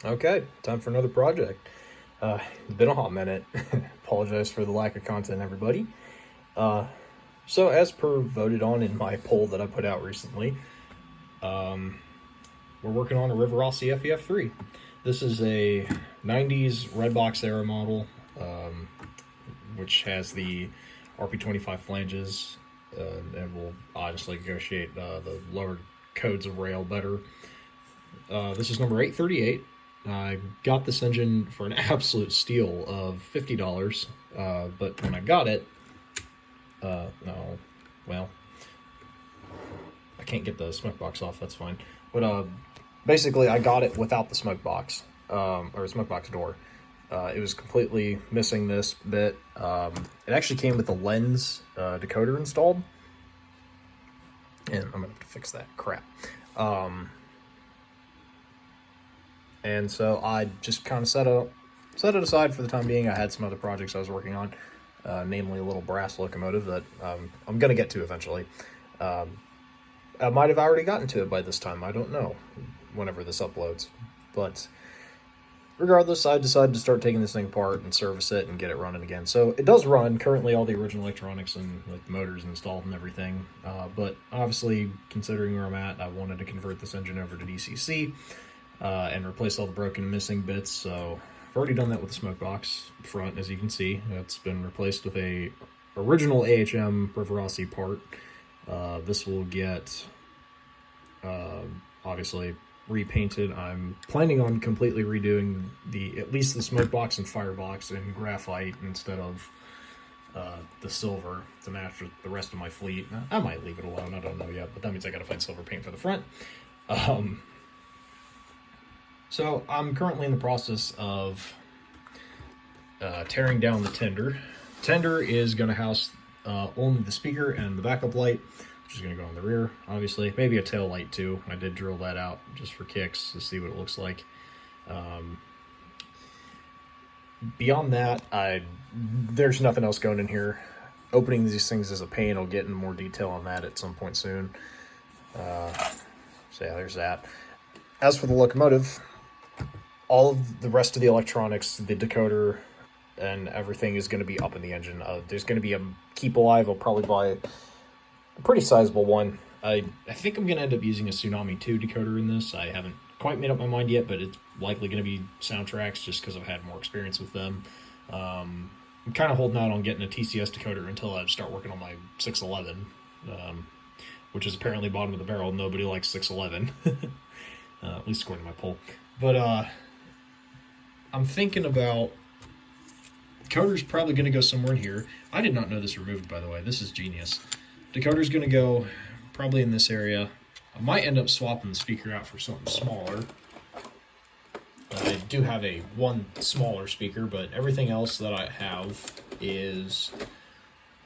Okay, time for another project. It's been a hot minute. Apologize for the lack of content, everybody. Uh, so, as per voted on in my poll that I put out recently, we're working on a Rivarossi UP FEF-3. This is a 90s Redbox era model, which has the RP25 flanges, and will honestly negotiate the lower codes of rail better. This is number 838. I got this engine for an absolute steal of $50, but when I got it, no, well, I can't get the smoke box off, that's fine. But basically, I got it without the smoke box, or smoke box door. It was completely missing this bit. It actually came with a lens decoder installed, and I'm gonna have to fix that crap. And so I just kind of set it aside for the time being. I had some other projects I was working on, namely a little brass locomotive that I'm going to get to eventually. I might have already gotten to it by this time. I don't know, whenever this uploads. But regardless, I decided to start taking this thing apart and service it and get it running again. So it does run. Currently, all the original electronics and like the motors installed and everything. But obviously, considering where I'm at, I wanted to convert this engine over to DCC. And replace all the broken missing bits. So I've already done that with the smoke box front, as you can see. It's been replaced with a original AHM Rivarossi part. This will get obviously repainted. I'm planning on completely redoing at least the smoke box and firebox in graphite instead of the silver to match with the rest of my fleet. I might leave it alone, I don't know yet, but that means I gotta find silver paint for the front. So I'm currently in the process of tearing down the tender. Tender is going to house only the speaker and the backup light, which is going to go in the rear, obviously. Maybe a tail light too. I did drill that out just for kicks to see what it looks like. Beyond that, there's nothing else going in here. Opening these things is a pain. I'll get into more detail on that at some point soon. So yeah, there's that. As for the locomotive, all of the rest of the electronics, the decoder, and everything is going to be up in the engine. There's going to be a keep alive. I'll probably buy a pretty sizable one. I think I'm going to end up using a Tsunami 2 decoder in this. I haven't quite made up my mind yet, but it's likely going to be Soundtracks just because I've had more experience with them. I'm kind of holding out on getting a TCS decoder until I start working on my 611, which is apparently bottom of the barrel. Nobody likes 611, at least according to my poll. But I'm thinking about decoder's probably going to go somewhere in here. I did not know this removed, by the way. This is genius. Decoder's going to go probably in this area. I might end up swapping the speaker out for something smaller. I do have one smaller speaker, but everything else that I have is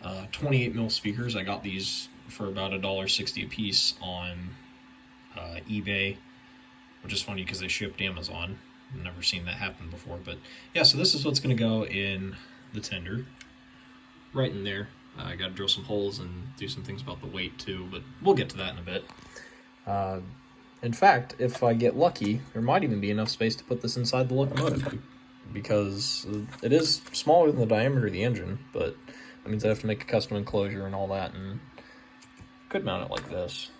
28mm speakers. I got these for about $1.60 a piece on eBay, which is funny because they shipped Amazon. I've never seen that happen before, but yeah, so this is what's going to go in the tender, right in there. I got to drill some holes and do some things about the weight too, but we'll get to that in a bit. In fact, if I get lucky, there might even be enough space to put this inside the locomotive, because it is smaller than the diameter of the engine, but that means I have to make a custom enclosure and all that, and could mount it like this,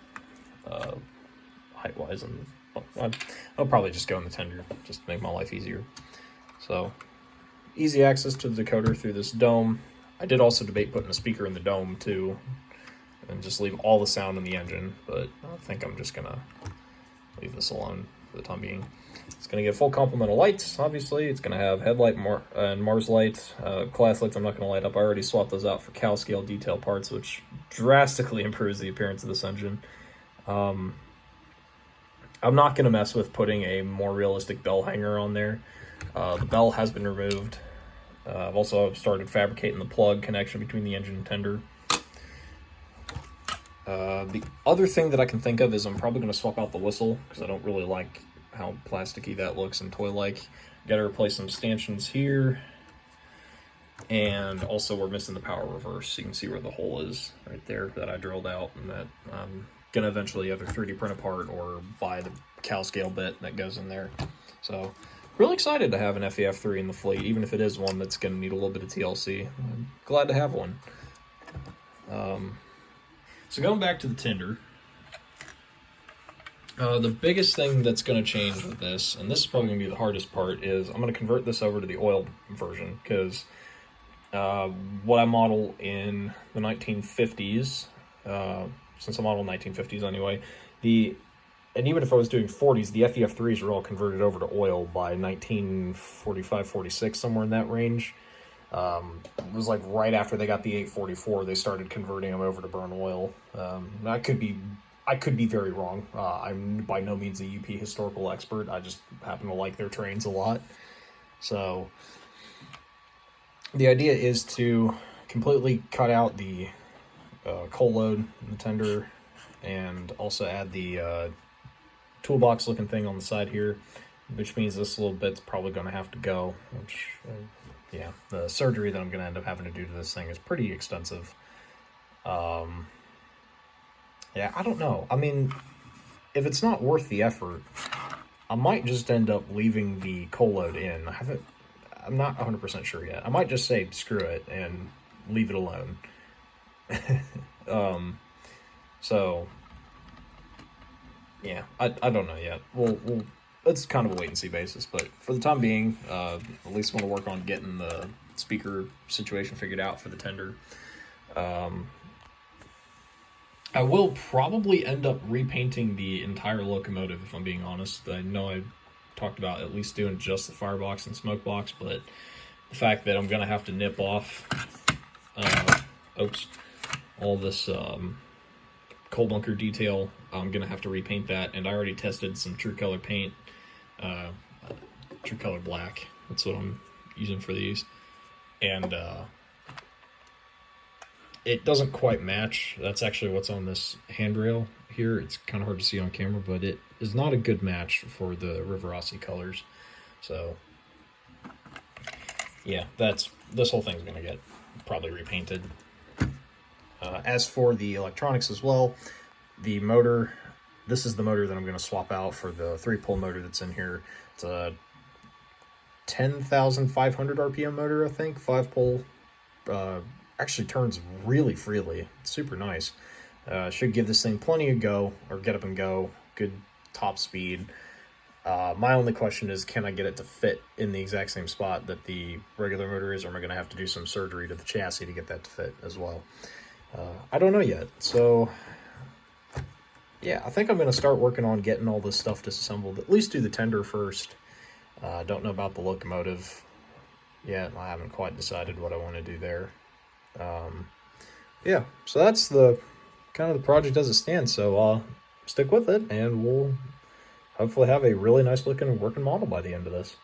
height-wise, and I'll probably just go in the tender just to make my life easier. So, easy access to the decoder through this dome. I did also debate putting a speaker in the dome too, and just leave all the sound in the engine, but I think I'm just gonna leave this alone for the time being. It's gonna get full complement of lights, obviously. It's gonna have headlight and Mars lights. Class lights I'm not gonna light up. I already swapped those out for Cal scale detail parts, which drastically improves the appearance of this engine. I'm not going to mess with putting a more realistic bell hanger on there. The bell has been removed. I've also started fabricating the plug connection between the engine and tender. The other thing that I can think of is I'm probably going to swap out the whistle, because I don't really like how plasticky that looks and toy-like. Got to replace some stanchions here. And also we're missing the power reverse. You can see where the hole is right there that I drilled out, and that gonna eventually either 3D print apart or buy the cow scale bit that goes in there. So really excited to have an FEF-3 in the fleet, even if it is one that's gonna need a little bit of TLC. I'm glad to have one. So going back to the tender, the biggest thing that's going to change with this, and this is probably going to be the hardest part, is I'm going to convert this over to the oil version, because what I model in the 1950s, since I model 1950s anyway, and even if I was doing 40s, the FEF-3s were all converted over to oil by 1945, 46, somewhere in that range. It was like right after they got the 844, they started converting them over to burn oil. I could be very wrong. I'm by no means a UP historical expert. I just happen to like their trains a lot. So the idea is to completely cut out the coal load in the tender, and also add the toolbox looking thing on the side here, which means this little bit's probably going to have to go, which yeah, the surgery that I'm going to end up having to do to this thing is pretty extensive. Yeah, I don't know. I mean, if it's not worth the effort, I might just end up leaving the coal load in. I'm not 100% sure yet. I might just say screw it and leave it alone. So yeah, I don't know yet. We'll it's kind of a wait and see basis, but for the time being, at least want to work on getting the speaker situation figured out for the tender. I will probably end up repainting the entire locomotive, if I'm being honest. I know I talked about at least doing just the firebox and smoke box, but the fact that I'm going to have to nip off all this coal bunker detail, I'm going to have to repaint that, and I already tested some True Color paint, True Color Black. That's what I'm using for these. And it doesn't quite match. That's actually what's on this handrail here. It's kind of hard to see on camera, but it is not a good match for the Rivarossi colors. So yeah, this whole thing's gonna get probably repainted. As for the electronics as well, the motor, this is the motor that I'm gonna swap out for the 3-pole motor that's in here. It's a 10,500 RPM motor, I think, 5-pole. Actually turns really freely. It's super nice. Should give this thing plenty of go, or get up and go, good top speed. My only question is, can I get it to fit in the exact same spot that the regular motor is, or am I going to have to do some surgery to the chassis to get that to fit as well? I don't know yet. So yeah, I think I'm going to start working on getting all this stuff disassembled. At least do the tender first. Don't know about the locomotive yet. I haven't quite decided what I want to do there. Yeah, so that's the kind of the project as it stands. So stick with it, and we'll hopefully have a really nice looking working model by the end of this.